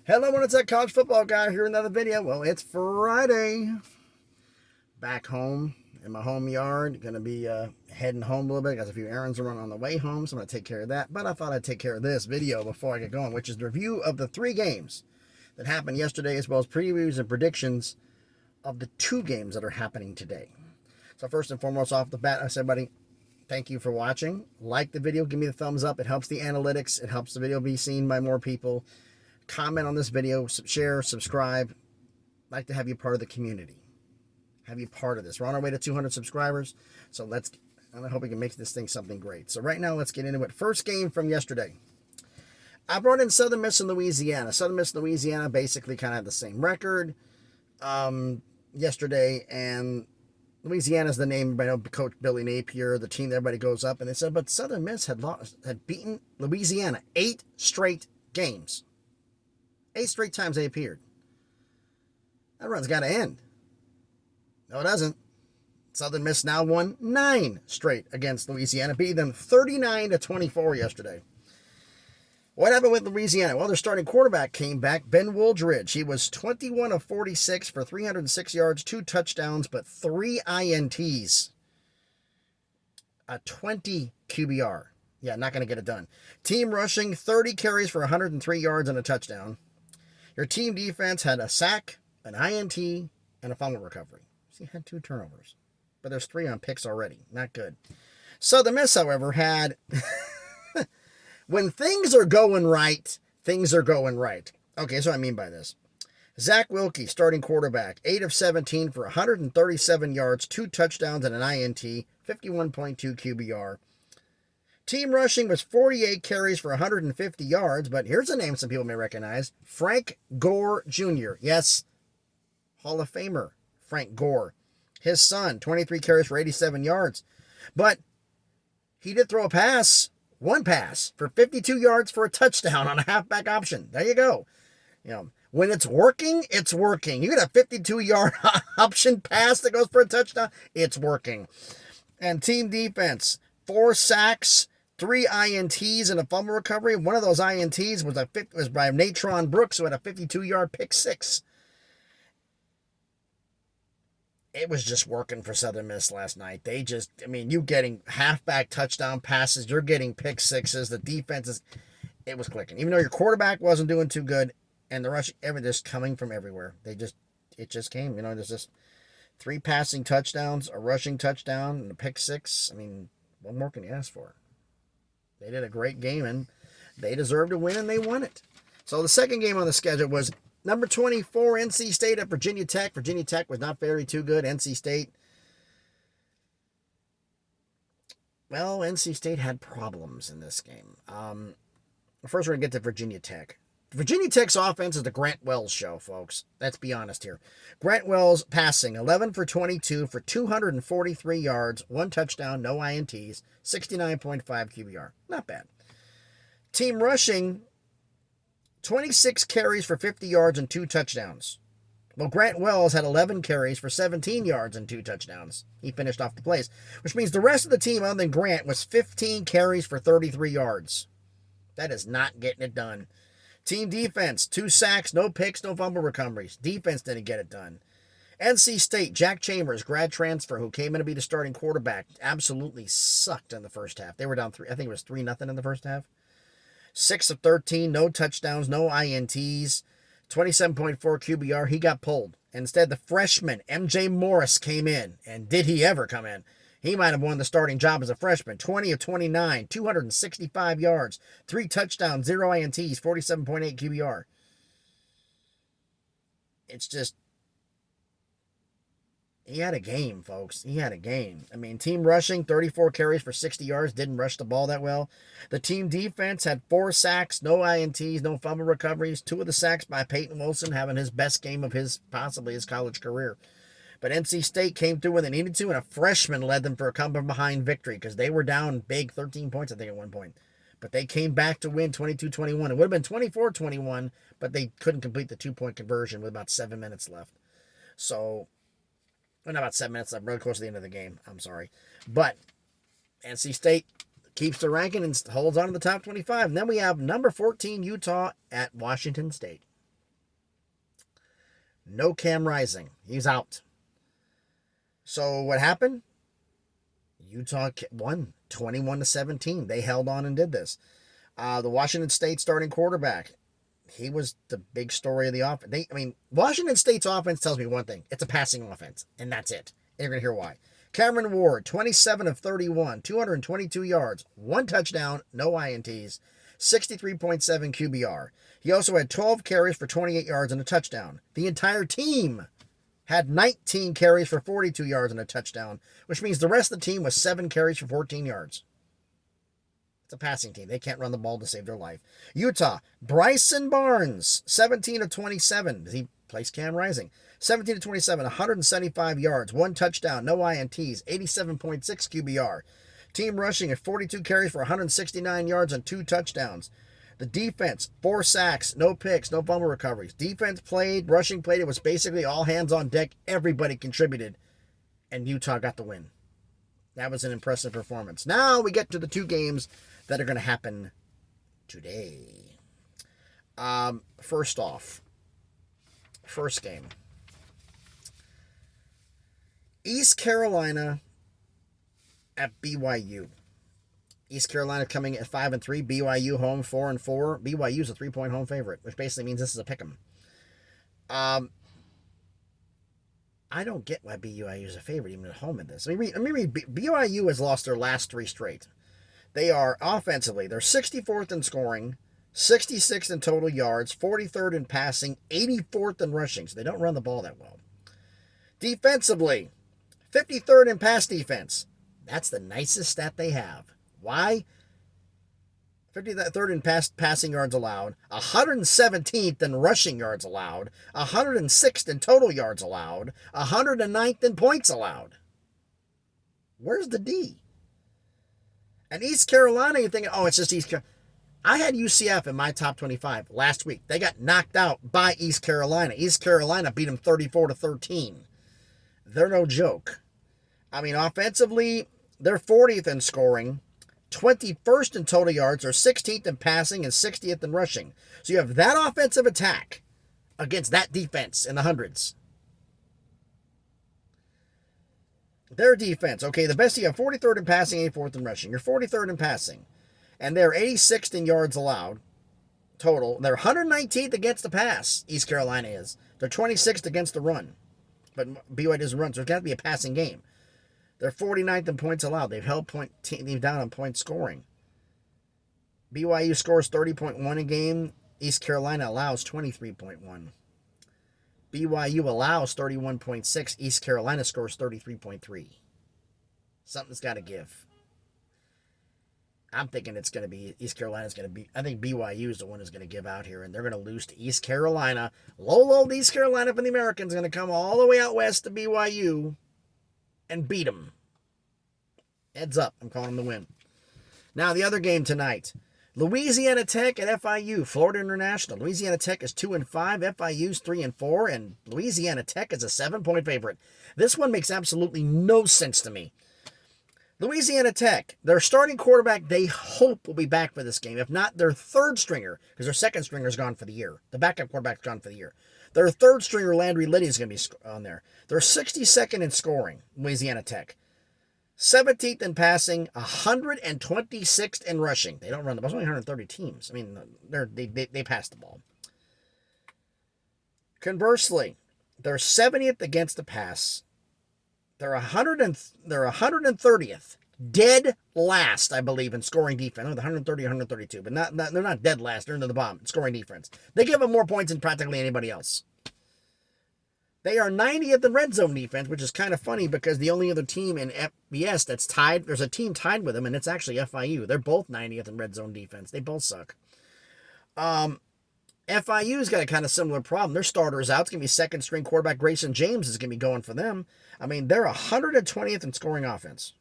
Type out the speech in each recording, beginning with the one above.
Hello, it's that college football guy here. Another video. Well, it's Friday. Back home in my home yard. Gonna be heading home a little bit. Got a few errands to run on the way home, so I'm gonna take care of that. But I thought I'd take care of this video before I get going, which is the review of the 3 games that happened yesterday, as well as previews and predictions of the 2 games that are happening today. So first and foremost, off the bat, I said, buddy, thank you for watching. Like the video, give me the thumbs up. It helps the analytics. It helps the video be seen by more people. Comment on this video, share, subscribe. I'd like to have you part of the community. Have you part of this. We're on our way to 200 subscribers, so I hope we can make this thing something great. So right now, let's get into it. First game from yesterday. I brought in Southern Miss and Louisiana. Southern Miss and Louisiana basically kind of had the same record yesterday, and Louisiana's the name by Coach Billy Napier, the team that everybody goes up, and they said, but Southern Miss had beaten Louisiana 8 straight games. 8 straight times they appeared. That run's got to end. No, it doesn't. Southern Miss now won 9 straight against Louisiana, beating them 39-24 yesterday. What happened with Louisiana? Well, their starting quarterback came back, Ben Wooldridge. He was 21 of 46 for 306 yards, 2 touchdowns, but 3 INTs. A 20 QBR. Yeah, not going to get it done. Team rushing, 30 carries for 103 yards and a touchdown. Your team defense had a sack, an INT, and a fumble recovery. So you had 2 turnovers. But there's 3 on picks already. Not good. Southern Miss, however, had... when things are going right, things are going right. Okay, so what I mean by this. Zach Wilkie, starting quarterback, 8 of 17 for 137 yards, 2 touchdowns, and an INT, 51.2 QBR. Team rushing was 48 carries for 150 yards, but here's a name some people may recognize. Frank Gore Jr. Yes, Hall of Famer Frank Gore. His son, 23 carries for 87 yards. But he did throw a pass, one pass, for 52 yards for a touchdown on a halfback option. There you go. You know, when it's working, it's working. You get a 52-yard option pass that goes for a touchdown, it's working. And team defense, 4 sacks, 3 INTs and a fumble recovery. One of those INTs was by Natron Brooks, who had a 52-yard pick 6. It was just working for Southern Miss last night. You getting halfback touchdown passes, you're getting pick 6s. The defense it was clicking. Even though your quarterback wasn't doing too good, and the rush, just coming from everywhere. It just came. There's just 3 passing touchdowns, a rushing touchdown, and a pick 6. What more can you ask for? They did a great game, and they deserved to win, and they won it. So the second game on the schedule was number 24, NC State at Virginia Tech. Virginia Tech was not very too good. NC State, well, NC State had problems in this game. First, we're going to get to Virginia Tech. Virginia Tech's offense is the Grant Wells show, folks. Let's be honest here. Grant Wells passing 11 for 22 for 243 yards, 1 touchdown, no INTs, 69.5 QBR. Not bad. Team rushing, 26 carries for 50 yards and 2 touchdowns. Well, Grant Wells had 11 carries for 17 yards and 2 touchdowns. He finished off the plays, which means the rest of the team, other than Grant, was 15 carries for 33 yards. That is not getting it done. Team defense, 2 sacks, no picks, no fumble recoveries. Defense didn't get it done. NC State, Jack Chambers, grad transfer, who came in to be the starting quarterback, absolutely sucked in the first half. They were down 3, I think it was 3-0 in the first half. 6 of 13, no touchdowns, no INTs, 27.4 QBR. He got pulled. Instead, the freshman, MJ Morris, came in. And did he ever come in? He might have won the starting job as a freshman. 20 of 29, 265 yards, 3 touchdowns, 0 INTs, 47.8 QBR. It's just, he had a game, folks. He had a game. Team rushing, 34 carries for 60 yards, didn't rush the ball that well. The team defense had 4 sacks, no INTs, no fumble recoveries. 2 of the sacks by Peyton Wilson, having his best game of possibly his college career. But NC State came through when they needed to, and a freshman led them for a come-from-behind victory because they were down big, 13 points, I think, at one point. But they came back to win 22-21. It would have been 24-21, but they couldn't complete the 2-point conversion with about 7 minutes left. So, well, not about 7 minutes left, really close to the end of the game. I'm sorry. But NC State keeps the ranking and holds on to the top 25. And then we have number 14, Utah at Washington State. No Cam Rising. He's out. So what happened? Utah won 21-17. They held on and did this. The Washington State starting quarterback, he was the big story of the offense. Washington State's offense tells me one thing. It's a passing offense, and that's it. And you're going to hear why. Cameron Ward, 27 of 31, 222 yards, 1 touchdown, no INTs, 63.7 QBR. He also had 12 carries for 28 yards and a touchdown. The entire team had 19 carries for 42 yards and a touchdown, which means the rest of the team was 7 carries for 14 yards. It's a passing team. They can't run the ball to save their life. Utah, Bryson Barnes, 17 of 27. He plays Cam Rising. 17 of 27, 175 yards, 1 touchdown, no INTs, 87.6 QBR. Team rushing at 42 carries for 169 yards and 2 touchdowns. The defense, 4 sacks, no picks, no fumble recoveries. Defense played, rushing played. It was basically all hands on deck. Everybody contributed, and Utah got the win. That was an impressive performance. Now we get to the 2 games that are going to happen today. First off, first game. East Carolina at BYU. East Carolina coming at 5-3. BYU home 4-4. BYU's a 3-point home favorite, which basically means this is a pick'em. I don't get why BYU is a favorite even at home in this. Let me read. BYU has lost their last 3 straight. They are offensively, they're 64th in scoring, 66th in total yards, 43rd in passing, 84th in rushing. So they don't run the ball that well. Defensively, 53rd in pass defense. That's the nicest stat they have. Why? 53rd in passing yards allowed, 117th in rushing yards allowed, 106th in total yards allowed, 109th in points allowed. Where's the D? And East Carolina, you're thinking, oh, it's just East Carolina. I had UCF in my top 25 last week. They got knocked out by East Carolina. East Carolina beat them 34-13. They're no joke. Offensively, they're 40th in scoring, 21st in total yards, or 16th in passing, and 60th in rushing. So you have that offensive attack against that defense in the hundreds. Their defense, okay, the best, you have 43rd in passing, 84th in rushing. You're 43rd in passing. And they're 86th in yards allowed total. They're 119th against the pass, East Carolina is. They're 26th against the run. But BYU doesn't run, so it's got to be a passing game. They're 49th in points allowed. They've held team down on point scoring. BYU scores 30.1 a game. East Carolina allows 23.1. BYU allows 31.6. East Carolina scores 33.3. Something's got to give. I'm thinking it's going to be East Carolina's going to be. I think BYU is the one who's going to give out here, and they're going to lose to East Carolina. Low East Carolina for the Americans going to come all the way out west to BYU and beat them. Heads up, I'm calling them the win. Now the other game tonight. Louisiana Tech at FIU, Florida International. Louisiana Tech is 2-5, FIU's 3-4, and Louisiana Tech is a 7-point favorite. This one makes absolutely no sense to me. Louisiana Tech, their starting quarterback, they hope will be back for this game. If not, their third stringer, because their second stringer is gone for the year. The backup quarterback's gone for the year. Their third stringer, Landry Liddy, is going to be on there. They're 62nd in scoring, Louisiana Tech. 17th in passing, 126th in rushing. They don't run the ball. There's only 130 teams. They pass the ball. Conversely, they're 70th against the pass. They're 130th, dead last, I believe, in scoring defense. Oh, the 130, 132, but they're not dead last. They're into the bottom in scoring defense. They give them more points than practically anybody else. They are 90th in red zone defense, which is kind of funny because the only other team in FBS that's tied, there's a team tied with them, and it's actually FIU. They're both 90th in red zone defense. They both suck. FIU's got a kind of similar problem. Their starter is out. It's going to be second string quarterback Grayson James is going to be going for them. They're 120th in scoring offense.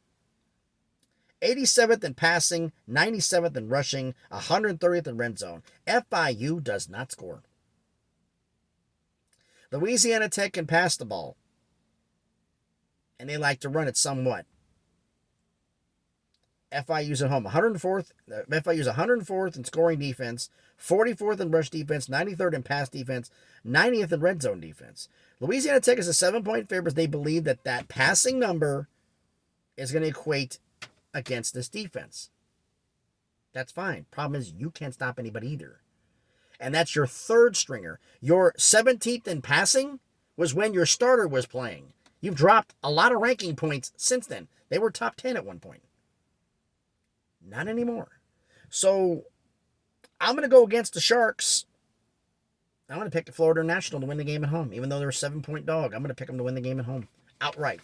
87th in passing, 97th in rushing, 130th in red zone. FIU does not score. Louisiana Tech can pass the ball, and they like to run it somewhat. FIU's at home. 104th. FIU's 104th in scoring defense, 44th in rush defense, 93rd in pass defense, 90th in red zone defense. Louisiana Tech is a 7-point favorite. They believe that passing number is going to equate against this defense. That's fine. Problem is, you can't stop anybody either. And that's your third stringer. Your 17th in passing was when your starter was playing. You've dropped a lot of ranking points since then. They were top 10 at one point. Not anymore. So I'm going to go against the Sharks. I'm going to pick the Florida National to win the game at home. Even though they're a 7-point dog, I'm going to pick them to win the game at home. Outright.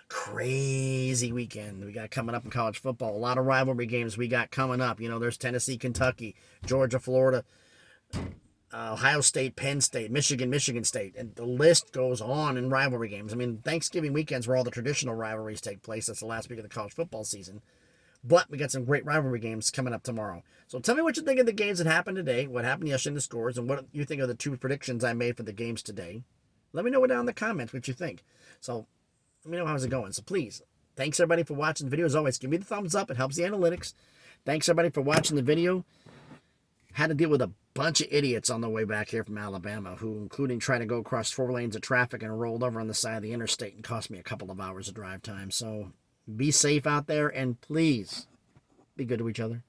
Crazy weekend we got coming up in college football. A lot of rivalry games we got coming up. There's Tennessee, Kentucky, Georgia, Florida, Ohio State, Penn State, Michigan, Michigan State. And the list goes on in rivalry games. I mean, Thanksgiving weekends where all the traditional rivalries take place. That's the last week of the college football season. But we got some great rivalry games coming up tomorrow. So tell me what you think of the games that happened today, what happened yesterday in the scores, and what you think of the 2 predictions I made for the games today. Let me know down in the comments what you think. So let me know how's it going. So please, thanks everybody for watching the video. As always, give me the thumbs up. It helps the analytics. Thanks everybody for watching the video. Had to deal with a bunch of idiots on the way back here from Alabama, who including trying to go across 4 lanes of traffic and rolled over on the side of the interstate and cost me a couple of hours of drive time. So be safe out there, and please be good to each other.